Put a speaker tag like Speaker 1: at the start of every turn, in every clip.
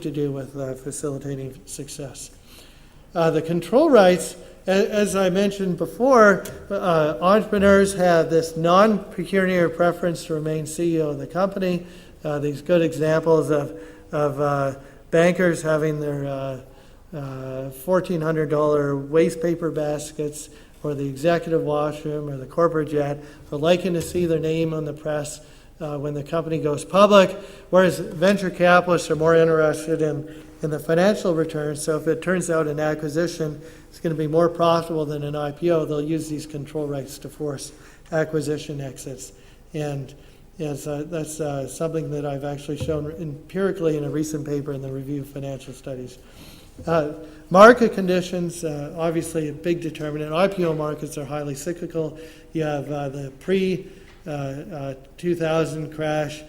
Speaker 1: to do with facilitating success. The control rights, as I mentioned before, entrepreneurs have this non-pecuniary preference to remain CEO of the company. These good examples of bankers having their $1,400 waste paper baskets, or the executive washroom, or the corporate jet, are liking to see their name on the press when the company goes public, whereas venture capitalists are more interested in the financial returns. So if it turns out an acquisition is going to be more profitable than an IPO, they'll use these control rights to force acquisition exits. And that's something that I've actually shown empirically in a recent paper in the Review of Financial Studies. Market conditions, obviously a big determinant. IPO markets are highly cyclical. You have the pre-2000 crash,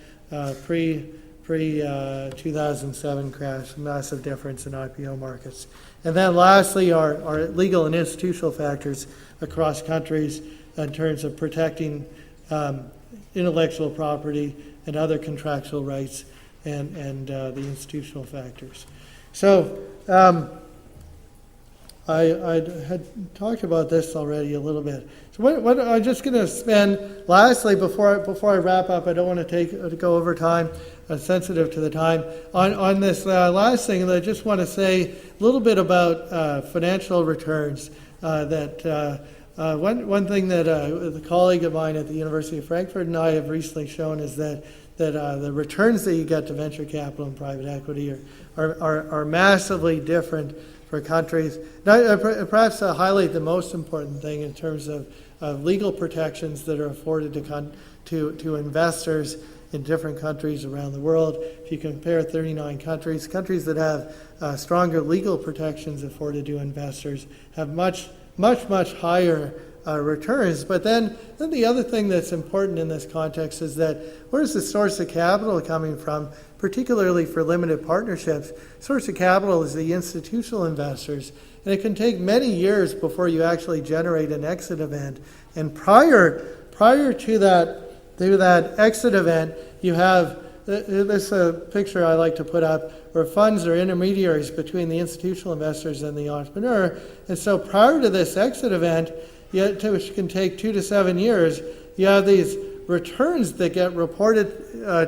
Speaker 1: pre-2007 crash, massive difference in IPO markets. And then lastly are legal and institutional factors across countries in terms of protecting intellectual property and other contractual rights and the institutional factors. So I had talked about this already a little bit. So what I'm just going to spend, lastly, before I wrap up, I don't want to go over time, sensitive to the time, on this last thing, and I just want to say a little bit about financial returns. One thing that a colleague of mine at the University of Frankfurt and I have recently shown is that the returns that you get to venture capital and private equity are massively different for countries. Now, perhaps to highlight the most important thing in terms of legal protections that are afforded to investors in different countries around the world. If you compare 39 countries that have stronger legal protections afforded to investors have much higher returns. But then the other thing that's important in this context is that where's the source of capital coming from, particularly for limited partnerships? Source of capital is the institutional investors, and it can take many years before you actually generate an exit event. And prior to that exit event, you have this picture I like to put up, where funds are intermediaries between the institutional investors and the entrepreneur. And so prior to this exit event, which can take 2 to 7 years, you have these returns that get reported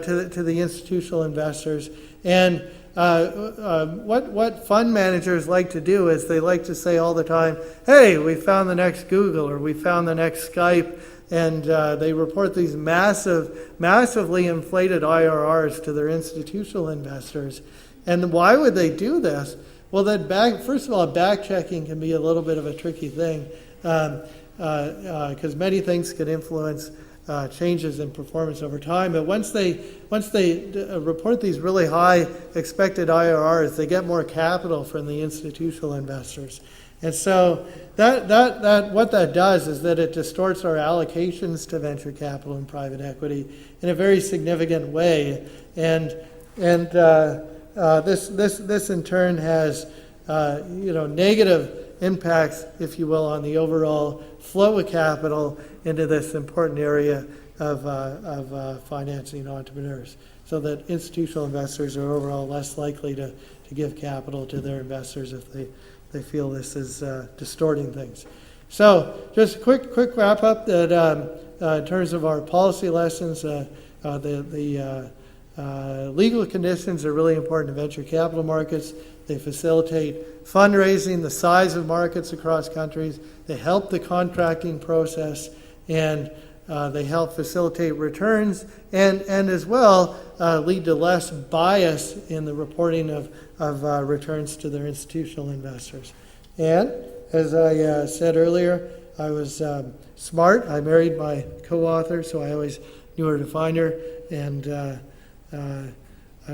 Speaker 1: to the institutional investors. And what fund managers like to do is they like to say all the time, hey, we found the next Google, or we found the next Skype, and they report these massively inflated IRRs to their institutional investors. And why would they do this? Well, first of all, back-checking can be a little bit of a tricky thing, because many things can influence changes in performance over time. But once they report these really high expected IRRs, they get more capital from the institutional investors. And so that what that does is that it distorts our allocations to venture capital and private equity in a very significant way. And this in turn has negative impacts, if you will, on the overall flow of capital into this important area of financing entrepreneurs, so that institutional investors are overall less likely to give capital to their investors if they feel this is distorting things. So just a quick wrap up that in terms of our policy lessons, the legal conditions are really important to venture capital markets. They facilitate fundraising, the size of markets across countries. They help the contracting process, and they help facilitate returns, and as well lead to less bias in the reporting of returns to their institutional investors. And as I said earlier, I was smart. I married my co-author, so I always knew where to find her, and I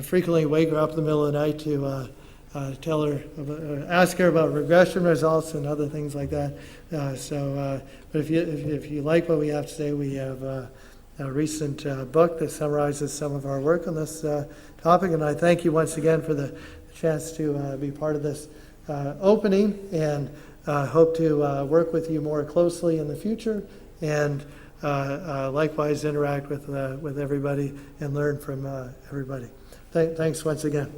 Speaker 1: frequently wake her up in the middle of the night to ask her about regression results and other things like that. But if you like what we have to say, we have a recent book that summarizes some of our work on this topic. And I thank you once again for the chance to be part of this opening, and hope to work with you more closely in the future, and likewise interact with everybody and learn from everybody. Thanks once again.